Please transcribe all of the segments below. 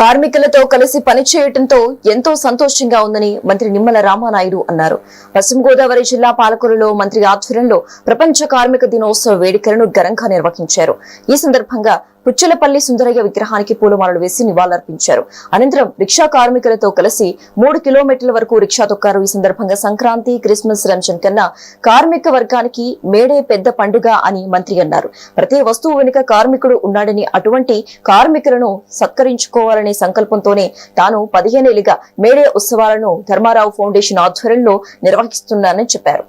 కార్మికులతో కలిసి పనిచేయడంతో ఎంతో సంతోషంగా ఉందని మంత్రి నిమ్మల రామానాయుడు అన్నారు. పశ్చిమ గోదావరి జిల్లా పాలకొల్లులో మంత్రి ఆధ్వర్యంలో ప్రపంచ కార్మిక దినోత్సవ వేడుకలను ఘనంగా నిర్వహించారు. ఈ సందర్భంగా పుచ్చలపల్లి సుందరయ్య విగ్రహానికి పూలమాలలు వేసి నివాళులర్పించారు. అనంతరం రిక్షా కార్మికులతో కలిసి 3 కిలోమీటర్ల వరకు రిక్షా తొక్కారు. ఈ సందర్భంగా సంక్రాంతి, క్రిస్మస్, రంజాన్ కన్నా కార్మిక వర్గానికి మేడే పెద్ద పండుగ అని మంత్రి అన్నారు. ప్రతి వస్తువు వెనుక కార్మికుడు ఉన్నాడని, అటువంటి కార్మికులను సత్కరించుకోవాలనే సంకల్పంతోనే తాను 15 ఏళ్లుగా మేడే ఉత్సవాలను ధర్మారావు ఫౌండేషన్ ఆధ్వర్యంలో నిర్వహిస్తున్నానని చెప్పారు.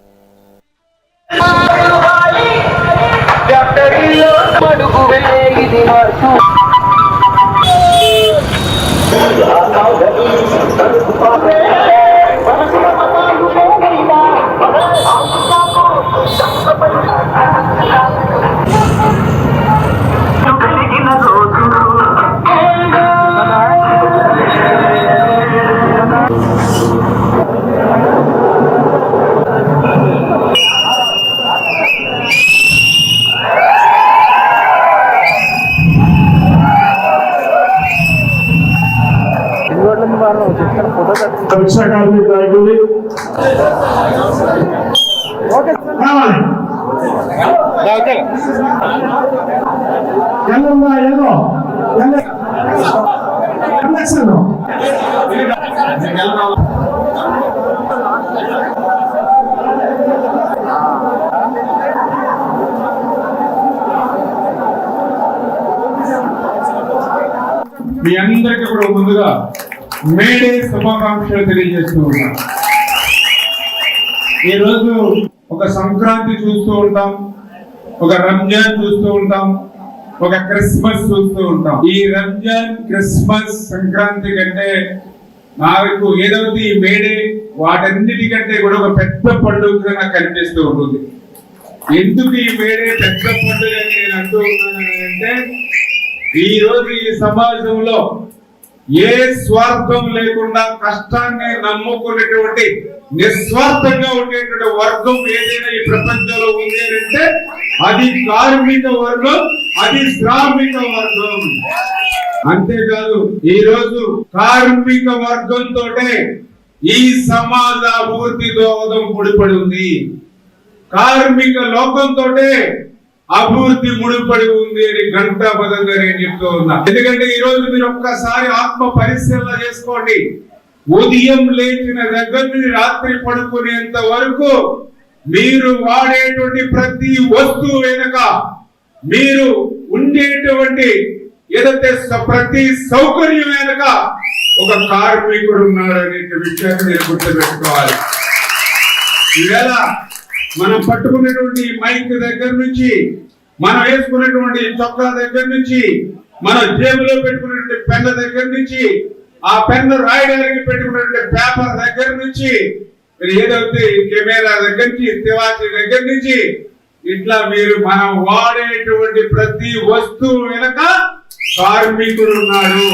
రిక్షా కార్మిక నాయకుడిని మీ అందరికీ కూడా ముందుగా మేడే శుభాకాంక్షలు తెలియజేస్తూ ఉన్నాం. ఈరోజు ఒక సంక్రాంతి చూస్తూ ఉంటాం, ఒక రంజాన్ చూస్తూ ఉంటాం, ఒక క్రిస్మస్ చూస్తూ ఉంటాం. ఈ రంజాన్, క్రిస్మస్, సంక్రాంతి కంటే నాకు ఏదైతే ఈ మేడే వాటన్నిటికంటే కూడా ఒక పెద్ద పండుగగా నాకు కనిపిస్తూ ఉంటుంది. ఎందుకు ఈ మేడే పెద్ద పండుగ అని నేను అంటూ ఉన్నానంటే, ఈ రోజు ఈ సమాజంలో ఏ స్వార్థం లేకుండా కష్టాన్ని నమ్ముకునేటువంటి నిస్వార్థంగా ఉండేటువంటి వర్గం ఏదైనా ఈ ప్రపంచంలో ఉంది అంటే అది కార్మిక వర్గం, అది శ్రామిక వర్గం. అంతేకాదు ఈ రోజు కార్మిక వర్గంతో ఈ సమాజ అభివృద్ధి దోహదం ముడిపడి ఉంది. కార్మిక లోకంతో అభివృద్ధి ముడిపడి ఉంది అని ఘంటాపదంగా నేను చెప్తూ ఉన్నా. ఎందుకంటే ఈ రోజు మీరు ఒక్కసారి ఆత్మ పరిశీలన చేసుకోండి. ఉదయం లేచిన దగ్గర నుండి రాత్రి పడుకునేంత వరకు మీరు వాడేటువంటి ప్రతి వస్తువు వెనుక, మీరు ఉండేటువంటి ఏదైతే ప్రతి సౌకర్యం వెనుక ఒక కార్మికుడు ఉన్నాడనే విషయాన్ని మీరు గుర్తుపెట్టుకోవాలి. ఈవేళ మనం పట్టుకునేటువంటి మైక్ దగ్గర నుంచి, మనం వేసుకునేటువంటి చొక్కా దగ్గర నుంచి, మనం జేబులో పెట్టుకునేటువంటి పెన్ల దగ్గర నుంచి, ఆ పెన్ను రాయడానికి పెట్టుకునేటువంటి పేపర్ దగ్గర నుంచి, ఏదైతే కెమెరా దగ్గర నుంచి, తివాచి దగ్గర నుంచి, ఇట్లా మీరు మనం వాడేటువంటి ప్రతి వస్తువు వెనక కార్మికుడు ఉన్నాడు.